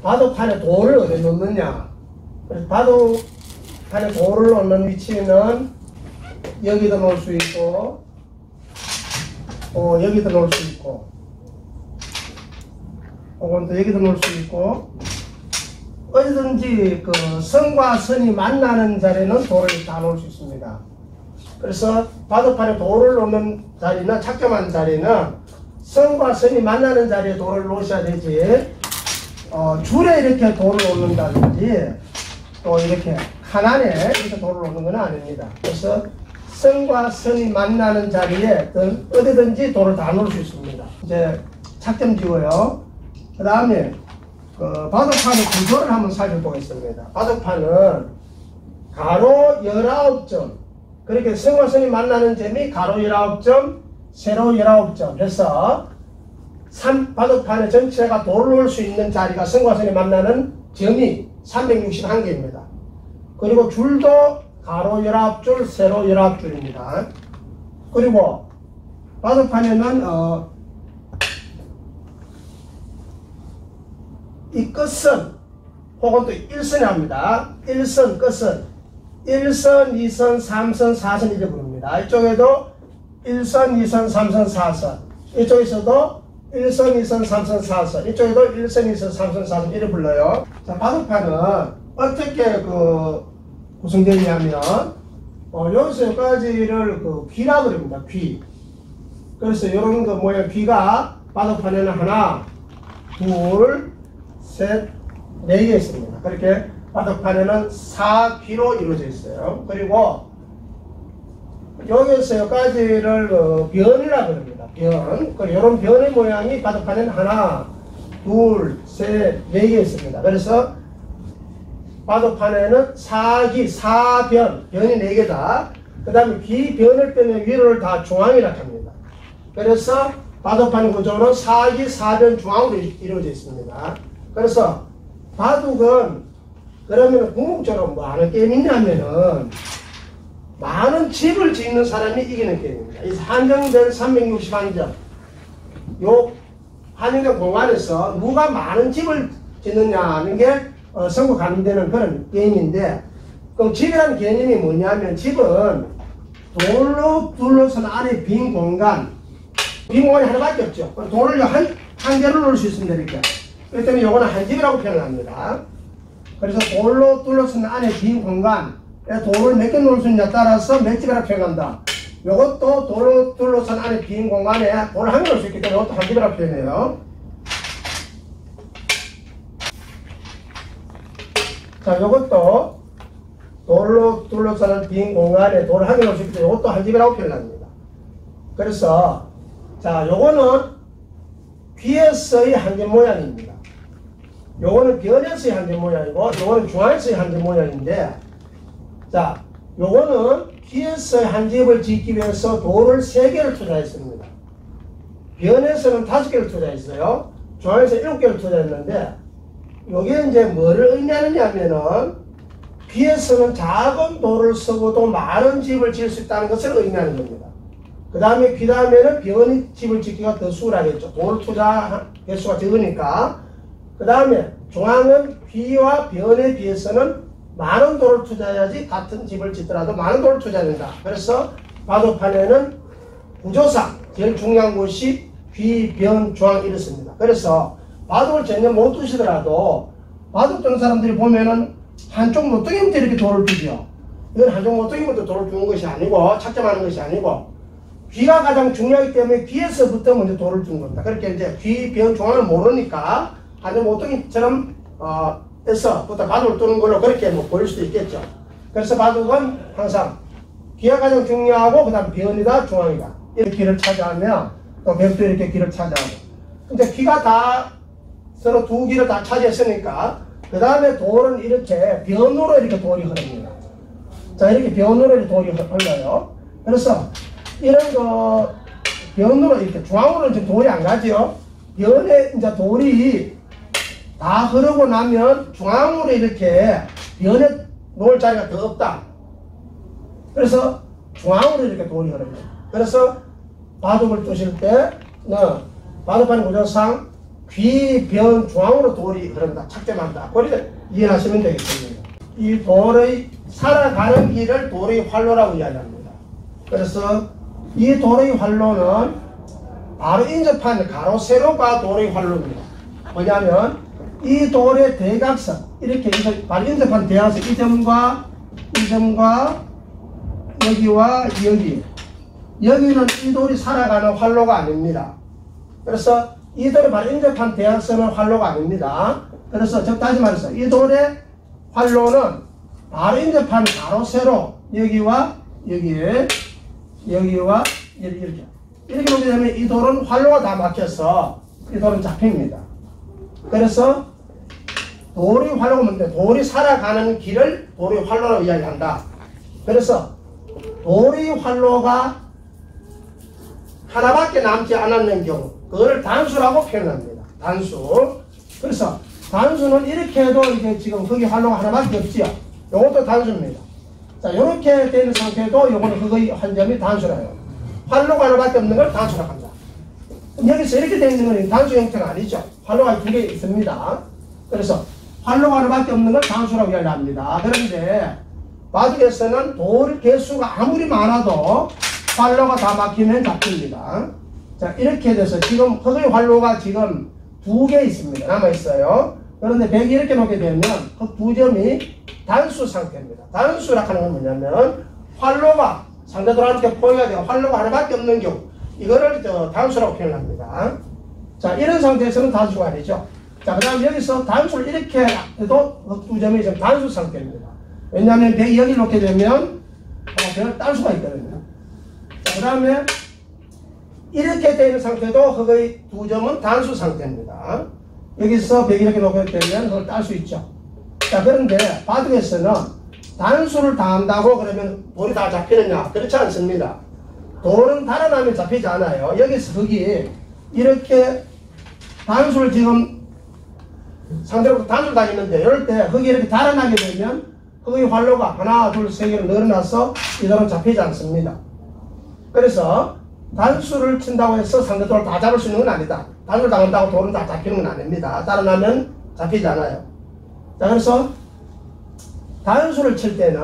바둑판에 돌을 어디 놓느냐. 그래서 바둑판에 돌을 놓는 위치는 여기도 놓을 수 있고, 여기도 놓을 수 있고, 혹은 또 여기도 놓을 수 있고, 어디든지 그 선과 선이 만나는 자리는 돌을 다 놓을 수 있습니다. 그래서 바둑판에 돌을 놓는 자리는, 착점하는 자리는 선과 선이 만나는 자리에 돌을 놓으셔야 되지, 줄에 이렇게 돌을 놓는다든지 또 이렇게 칸안에 이렇게 돌을 놓는 건 아닙니다. 그래서 선과 선이 만나는 자리에 어디든지 돌을 다 놓을 수 있습니다. 이제 착점 지고요. 그 다음에 바둑판의 구조를 한번 살펴보겠습니다. 바둑판은 가로 19점, 그렇게 선과 선이 만나는 점이 가로 19점, 세로 19점 해서 바둑판의 전체가 돌을 놓을 수 있는 자리가 선과 선이 만나는 점이 361개입니다. 그리고 줄도 가로 19줄, 세로 19줄입니다. 그리고 바둑판에는 이 끝선 혹은 또 일선이 합니다. 일선, 끝선, 1선, 2선, 3선, 4선 이렇게 부릅니다. 이쪽에도 1선, 2선, 3선, 4선, 이쪽에서도 1선, 2선, 3선, 4선, 이쪽에도 1선, 2선, 3선, 4선 이렇게 불러요. 자, 바둑판은 어떻게 구성되냐면 여기서 여기까지를 귀라 그럽니다. 귀. 그래서 이런 거 모양 귀가 바둑판에는 하나, 둘, 셋, 4개 있습니다. 그렇게 바둑판에는 4귀로 이루어져 있어요. 그리고 여기서 여기까지를 변이라 그럽니다. 변. 이런 변의 모양이 바둑판에는 하나, 둘, 셋, 4개 있습니다. 그래서 바둑판에는 4귀, 4변, 변이 4개다. 그 다음에 귀변을 빼면 위로를 다 중앙이라 합니다. 그래서 바둑판 구조는 4귀, 4변 중앙으로 이루어져 있습니다. 그래서 바둑은 그러면 궁극적으로 뭐 하는 게임이냐면은 많은 집을 짓는 사람이 이기는 게임입니다. 이 한정된 361점, 요 한정된 공간에서 누가 많은 집을 짓느냐 하는 게 선거 가능되는 그런 게임인데, 그럼 집이라는 개념이 뭐냐면 집은 돌로 둘러선 안에 빈 공간이 하나밖에 없죠. 돌을 한 개로 놓을 수 있습니다. 이렇게. 그렇기 때문에 요거는 한 집이라고 표현을 합니다. 그래서 돌로 둘러선 안에 빈 공간, 돌을 몇 개 놓을 수 있냐에 따라서 몇 집이라고 표현한다. 요것도 돌로 둘러선 안에 빈 공간에 돌을 한 개 놓을 수 있기 때문에 이것도 한 집이라고 표현해요. 자, 요것도 돌로 둘러싸는 빈 공간에 돌을 한 개 놓을 수 있기 때문에 이것도 한 집이라고 표현합니다. 그래서 자, 요거는 귀에서의 한 점 모양입니다. 요거는 변에서의 한 점 모양이고 요거는 중앙에서의 한 점 모양인데, 자, 요거는 귀에서의 한 집을 짓기 위해서 돌을 3개를 투자했습니다. 변에서는 5개를 투자했어요. 중앙에서 7개를 투자했는데, 요게 이제 뭐를 의미하느냐 하면은 귀에서는 작은 돌을 쓰고도 많은 집을 지을 수 있다는 것을 의미하는 겁니다. 그 다음에 귀 다음에는 변의 집을 짓기가 더 수월하겠죠. 돌 투자 개수가 적으니까. 그 다음에 중앙은 귀와 변에 비해서는 많은 돌을 투자해야지 같은 집을 짓더라도 많은 돌을 투자해야 된다. 그래서 바둑판에는 구조상 제일 중요한 곳이 귀, 변, 중앙 이렇습니다. 그래서 바둑을 전혀 못 두시더라도 바둑 두는 사람들이 보면은 한쪽 모퉁이부터 이렇게 돌을 두죠. 이건 한쪽 모퉁이부터 돌을 두는 것이 아니고 착점하는 것이 아니고 귀가 가장 중요하기 때문에 귀에서부터 먼저 돌을 두는 겁니다. 그렇게 이제 귀, 변, 중앙을 모르니까 한쪽 모퉁이처럼 에서부터 바둑을 두는 걸로 그렇게 뭐 보일 수도 있겠죠. 그래서 바둑은 항상 귀가 가장 중요하고 그 다음 변이다, 중앙이다. 이렇게 귀를 차지하면 또 벽도 이렇게 귀를 차지하고. 근데 귀가 다 서로 두 귀를 다 차지했으니까 그 다음에 돌은 이렇게 변으로 이렇게 돌이 흐릅니다. 자, 이렇게 변으로 이렇게 돌이 흘러요. 그래서 이런 거 변으로 이렇게 중앙으로 이제 돌이 안 가죠. 변에 이제 돌이 다 흐르고 나면 중앙으로 이렇게 변에 놓을 자리가 더 없다. 그래서 중앙으로 이렇게 돌이 흐릅니다. 그래서 바둑을 두실 때는 바둑판 구조상 귀, 변, 중앙으로 돌이 흐른다. 착점한다. 그렇게 이해하시면 되겠습니다. 이 돌의 살아가는 길을 돌의 활로라고 이야기합니다. 그래서 이 돌의 활로는 바로 인접한 가로, 세로가 돌의 활로입니다. 뭐냐면 이 돌의 대각선, 이렇게 바로 인접한 대각선, 이 점과 여기와 여기, 여기는 이 돌이 살아가는 활로가 아닙니다. 그래서 이 돌이 바로 인접한 대각선은 활로가 아닙니다. 그래서 다시 말해서 이 돌의 활로는 바로 인접한 가로, 세로, 여기와 여기에, 여기와 이렇게 놓게 되면 이 돌은 활로가 다 막혀서 이 돌은 잡힙니다. 그래서 돌이 활로가 뭔데? 돌이 살아가는 길을 돌이 활로라고 이야기한다. 그래서 돌이 활로가 하나밖에 남지 않았는 경우, 그걸 단수라고 표현합니다. 단수. 그래서 단수는 이렇게 해도 이게 지금 거기 활로가 하나밖에 없지요. 요것도 단수입니다. 자, 이렇게 되는 상태도 요거는 그거의 한 점이 단수라요. 활로가 하나밖에 없는 걸 단수라고 한다. 여기서 이렇게 되어 있는 건 단수 형태가 아니죠. 활로가 두 개 있습니다. 그래서 활로가 하나밖에 없는 걸 단수라고 이야기합니다. 그런데 바둑에서는 돌 개수가 아무리 많아도 활로가 다 막히면 잡힙니다. 자, 이렇게 돼서 지금 흑의 활로가 지금 두 개 있습니다. 남아있어요. 그런데 100이 이렇게 놓게 되면 그 두 점이 단수 상태입니다. 단수라고 하는 건 뭐냐면 활로가 상대들한테 보여야 돼요. 활로가 하나밖에 없는 경우, 이거를 단수라고 표현합니다. 자, 이런 상태에서는 단수가 아니죠. 자, 그 다음 여기서 단수를 이렇게 해도 두 점이 지금 단수 상태입니다. 왜냐하면 100이 여기 놓게 되면 별 딸 수가 있거든요. 자, 그 다음에 이렇게 되는 상태도 흑의 두 점은 단수 상태입니다. 여기서 100이 이렇게 놓게 되면 그걸 딸 수 있죠. 자, 그런데 바둑에서는 단수를 다 한다고 그러면 돌이 다 잡히느냐? 그렇지 않습니다. 돌은 달아나면 잡히지 않아요. 여기서 흑이 이렇게 단수를 지금 상대로 단수를 다니는데, 이럴 때 흑이 이렇게 달아나게 되면 흑의 활로가 하나, 둘, 세 개를 늘어나서 이 돌은 잡히지 않습니다. 그래서 단수를 친다고 해서 상대돌을 다 잡을 수 있는 건 아니다. 단수를 당한다고 돌은 다 잡히는 건 아닙니다. 달아나면 잡히지 않아요. 자, 그래서 단수를 칠 때는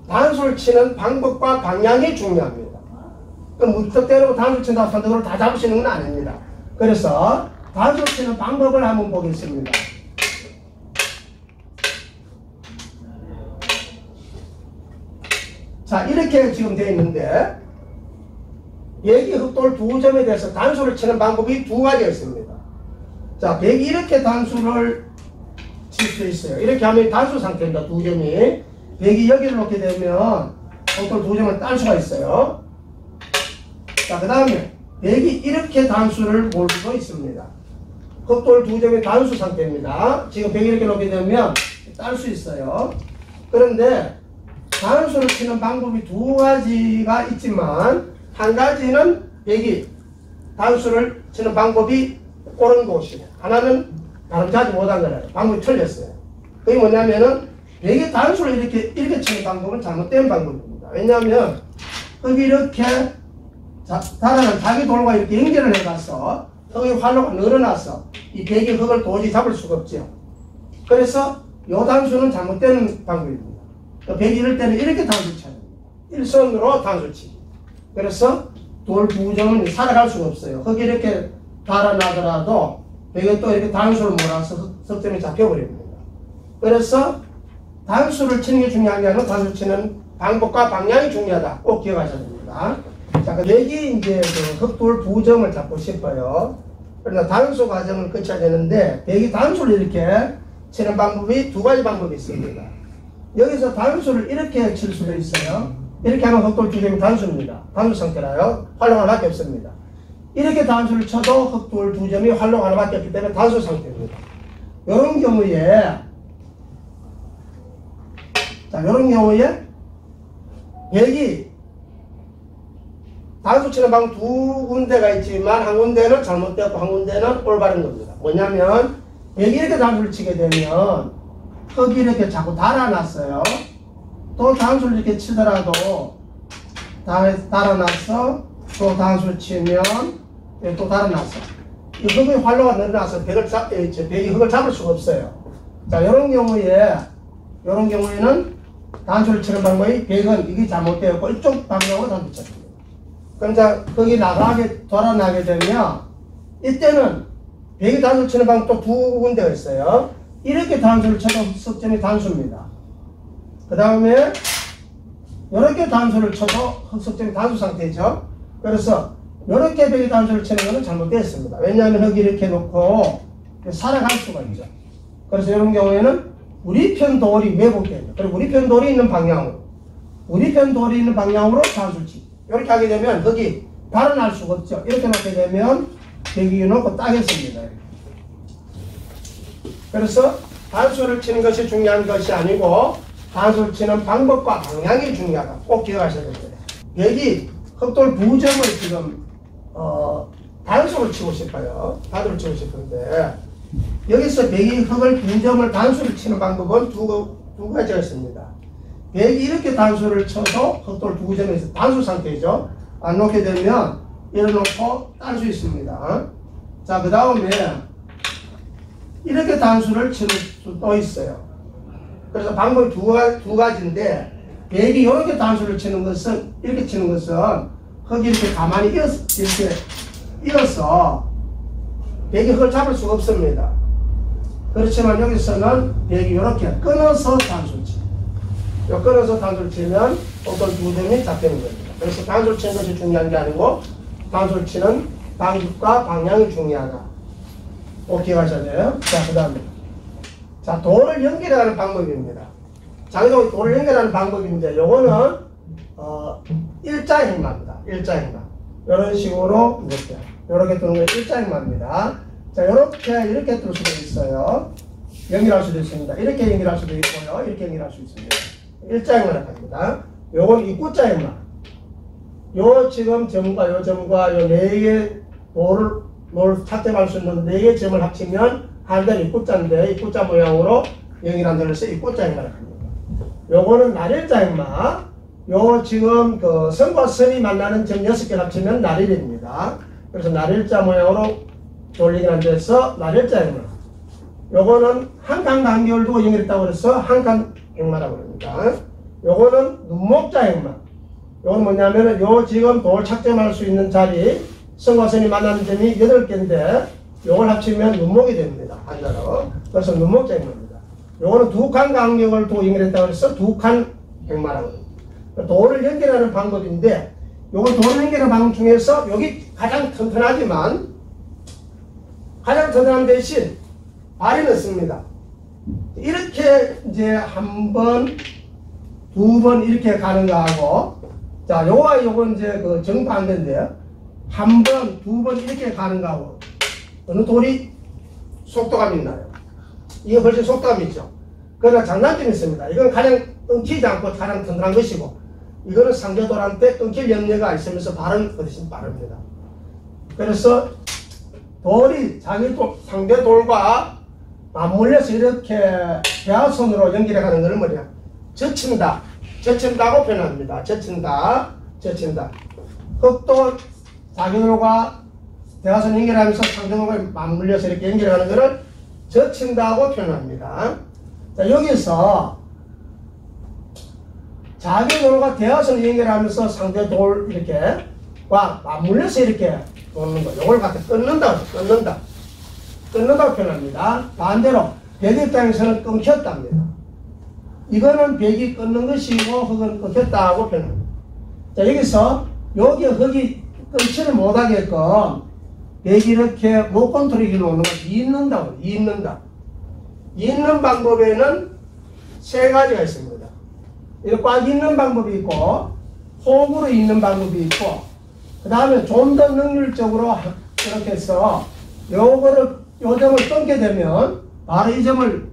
단수를 치는 방법과 방향이 중요합니다. 무턱 때리고 단수를 친다고 상대돌을 다 잡을 수 있는 건 아닙니다. 그래서 단수를 치는 방법을 한번 보겠습니다. 자, 이렇게 지금 되어 있는데, 백이 흑돌 두 점에 대해서 단수를 치는 방법이 두 가지가 있습니다. 자, 백이 이렇게 단수를 칠 수 있어요. 이렇게 하면 단수 상태입니다. 두 점이. 백이 여기를 놓게 되면 흑돌 두 점을 딸 수가 있어요. 자, 그 다음에 백이 이렇게 단수를 볼 수도 있습니다. 흑돌 두 점이 단수 상태입니다. 지금 백이 이렇게 놓게 되면 딸 수 있어요. 그런데 단수를 치는 방법이 두 가지가 있지만, 한 가지는 백이 단수를 치는 방법이 옳은 곳이에요. 하나는 가름자지 못한 거예요. 방법이 틀렸어요. 그게 뭐냐면은 백이 단수를 이렇게 치는 방법은 잘못된 방법입니다. 왜냐하면 흑이 이렇게 달아난 자기 돌과 이렇게 연결을 해가서 흑의 활로가 늘어나서 이 백이 흑을 도저히 잡을 수가 없죠. 그래서 이 단수는 잘못된 방법입니다. 백이 이럴 때는 이렇게 단수 쳐요. 일선으로 단수 치기. 그래서 돌 두 점은 살아갈 수가 없어요. 흑이 이렇게 달아나더라도 백이 또 이렇게 단수를 몰아서 석점이 잡혀버립니다. 그래서 단수를 치는 게 중요한 게 아니라 단수 치는 방법과 방향이 중요하다. 꼭 기억하셔야 됩니다. 자, 백이 이제 그 흑돌 두 점을 잡고 싶어요. 그러나 단수 과정을 거쳐야 되는데, 백이 단수를 이렇게 치는 방법이 두 가지 방법이 있습니다. 여기서 단수를 이렇게 칠 수도 있어요. 이렇게 하면 흑돌 두 점이 단수입니다. 단수 상태라요. 활로가 하나밖에 없습니다. 이렇게 단수를 쳐도 흑돌 두 점이 활로가 하나밖에 없기 때문에 단수 상태입니다. 이런 경우에, 자, 이런 경우에 백이 단수 치는 방법 두 군데가 있지만, 한 군데는 잘못되었고 한 군데는 올바른 겁니다. 뭐냐면 백이 이렇게 단수를 치게 되면 흑이 이렇게 자꾸 달아났어요. 또 단수를 이렇게 치더라도 달아났어. 또 단수 치면 또 달아났어. 이 흙의 활로가 늘어나서 벽이 흙을 잡을 수가 없어요. 자, 이런 경우에는 단수를 치는 방법이 벽은 이게 잘못되었고 이쪽 방향으로 단수 쳤습니다. 그럼 자, 흙이 돌아나게 되면 이때는 벽이 단수를 치는 방법 또 두 군데가 있어요. 이렇게 단수를 쳐도 흑석점이 단수입니다. 그 다음에 이렇게 단수를 쳐도 흑석점이 단수 상태죠. 그래서 이렇게 벽이 단수를 치는 것은 잘못되었습니다. 왜냐하면 흙이 이렇게 놓고 살아갈 수가 있죠. 그래서 이런 경우에는 우리편 돌이 왜곡됩니다. 그리고 우리편 돌이 있는 방향으로 단수를 치고 이렇게 하게 되면 흙이 발언할 수가 없죠. 이렇게 놓게 되면 벽이 놓고 따겠습니다. 그래서 단수를 치는 것이 중요한 것이 아니고 단수를 치는 방법과 방향이 중요하다. 꼭 기억하셔야 됩니다. 벽이 흑돌 부점을 지금 단수를 치고 싶어요. 단수를 치고 싶은데 여기서 벽이 흙을 부점을 단수를 치는 방법은 두 가지가 있습니다. 벽이 이렇게 단수를 쳐도 흑돌 부점에서 단수 상태죠. 안 놓게 되면 이렇게 놓고 딸 수 있습니다. 자, 그 다음에 이렇게 단수를 치는 수도 있어요. 그래서 방법이 두 가지인데 벽이 이렇게 단수를 치는 것은 이렇게 치는 것은 흙이 이렇게 가만히 이어서 벽이 흙을 잡을 수가 없습니다. 그렇지만 여기서는 벽이 이렇게 끊어서 단수를 치고 끊어서 단수를 치면 어떤 부점이 잡히는 겁니다. 그래서 단수를 치는 것이 중요한 게 아니고 단수를 치는 방법과 방향이 중요하다. 꼭 기억하셔야 돼요. 자, 그 다음에 자, 돌을 연결하는 방법입니다. 장기적으로 돌을 연결하는 방법인데 요거는 일자행마입니다. 일자행마. 이런 식으로 이렇게 뜨는 게 일자행마입니다. 자, 이렇게 뜰 수도 있어요. 연결할 수도 있습니다. 이렇게 연결할 수도 있고요. 이렇게 연결할 수 있습니다. 일자행마라고 합니다. 요건 입구자행마. 요 지금 점과 요 점과 요 네 개 돌을 착점할 수 있는 네 개 점을 합치면 하나는 입구자인데 입구자 모양으로 연결한다고 해서 입구자행마라고 합니다. 요거는 나릴자행마. 요 지금 그 선과 선이 만나는 점 6개를 합치면 나릴입니다. 그래서 나릴자 모양으로 돌리기란 데서 나릴자행마. 요거는 한 칸 간격을 두고 연결했다고 해서 한 칸 행마라고 합니다. 요거는 눈목자행마. 요건 뭐냐면은 요 지금 돌 착점할 수 있는 자리 선과 선이 만나는 점이 8개인데 요걸 합치면 눈목이 됩니다. 한자로. 그래서 눈목자행마입니다. 요거는 두 칸 간격을 두고 연결했다고 해서 두 칸 행마라고 합니다. 돌을 연결하는 방법인데 요건 돌을 연결하는 방법 중에서 여기 가장 튼튼하지만 가장 튼튼한 대신 발이 넣습니다. 이렇게 이제 한 번, 두 번 이렇게 가는 거하고 자, 요와 요건 이제 그 정반대인데요. 한 번, 두 번 이렇게 가는 거하고 어느 돌이 속도감이 있나요? 이게 훨씬 속도감이 있죠. 그러나 장단점이 있습니다. 이건 가장 끊기지 않고 가장 튼튼한 것이고 이거는 상대돌한테 끊길 염려가 있으면서 발은 훨씬 빠릅니다. 그래서 돌이 상대돌과 맞물려서 이렇게 대화선으로 연결해 가는 것을 뭐냐? 젖힌다. 젖힌다고 표현합니다. 젖힌다. 흙도 자기돌과 대화선 연결하면서 상대돌과 맞물려서 이렇게 연결하는 것을 젖힌다고 표현합니다. 자, 여기서 자기돌과 대화선을 연결하면서 상대돌 이렇게 와 맞물려서 이렇게 놓는 거. 요걸 갖다 끊는다고 표현합니다. 반대로 벽 입장에서는 끊겼답니다. 이거는 벽이 끊는 것이고 흙은 끊겼다고 표현합니다. 자, 여기서 여기 흙이 끊지를 못하게끔 벽이 이렇게 못 컨트롤이 놓는 걸 잇는다. 잇는 방법에는 세 가지가 있습니다. 이렇게 꽉 잇는 방법이 있고 호흡으로 잇는 방법이 있고 그 다음에 좀 더 능률적으로 이렇게 해서 요 점을 끊게 되면 바로 이 점을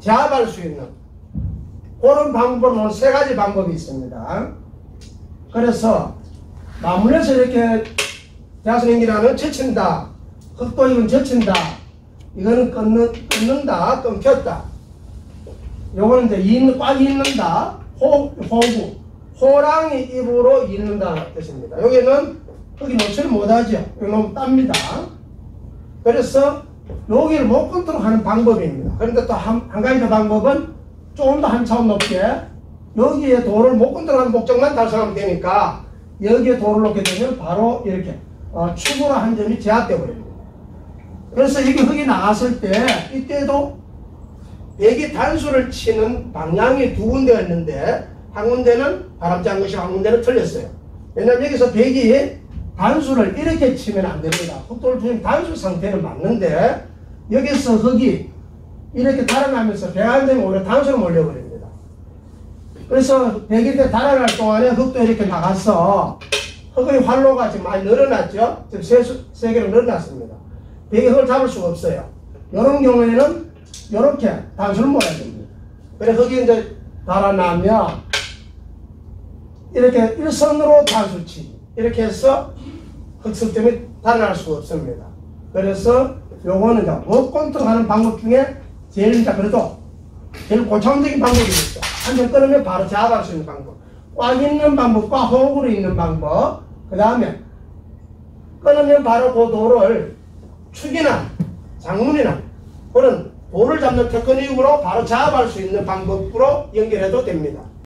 제압할 수 있는 그런 방법으로는 세 가지 방법이 있습니다. 그래서 맞물려서 이렇게 대화선 연결하는 젖힌다. 흙도 이건 젖힌다. 이거는 끊는다. 끊겼다. 요거는 이제 꽉 잇는다. 호구. 호랑이 입으로 잇는다 뜻입니다. 여기는 흙이 노출을 못하죠. 이거 너무 땁니다. 그래서 여기를 못 끊도록 하는 방법입니다. 그런데 또 한 가지 더 방법은 조금 더 한 차원 높게 여기에 돌을 못 끊도록 하는 목적만 달성하면 되니까 여기에 돌을 놓게 되면 바로 이렇게 축으로 한 점이 제압되어 버립니다. 그래서 이게 흙이 나갔을 때 이때도 백이 단수를 치는 방향이 두 군데가 있는데 한 군데는 바람잡은 것이고 한 군데는 틀렸어요. 왜냐면 여기서 백이 단수를 이렇게 치면 안 됩니다. 흙돌 중에 단수 상태는 맞는데 여기서 흙이 이렇게 달아나면서 배안되면 오히려 단수로 몰려버립니다. 그래서 백이 이렇게 달아날 동안에 흙도 이렇게 나가서 흙의 활로가 지금 많이 늘어났죠. 지금 세 개로 늘어났습니다. 백이 흙을 잡을 수가 없어요. 이런 경우에는 이렇게 단수를 몰아야 됩니다. 그래서 흙이 이제 달아나면 이렇게 일선으로 단수치 이렇게 해서 흙습 때문에 달아날 수가 없습니다. 그래서 요거는 이제 못 컨트롤하는 방법 중에 제일 이제 그래도 제일 고차원적인 방법이 있죠. 한 번 끊으면 바로 제압할 수 있는 방법. 꽉 있는 방법과 호흡으로 있는 방법. 그 다음에 끊으면 바로 그 돌을 축이나 장문이나 그런 돌을 잡는 테크닉으로 바로 제압할 수 있는 방법으로 연결해도 됩니다.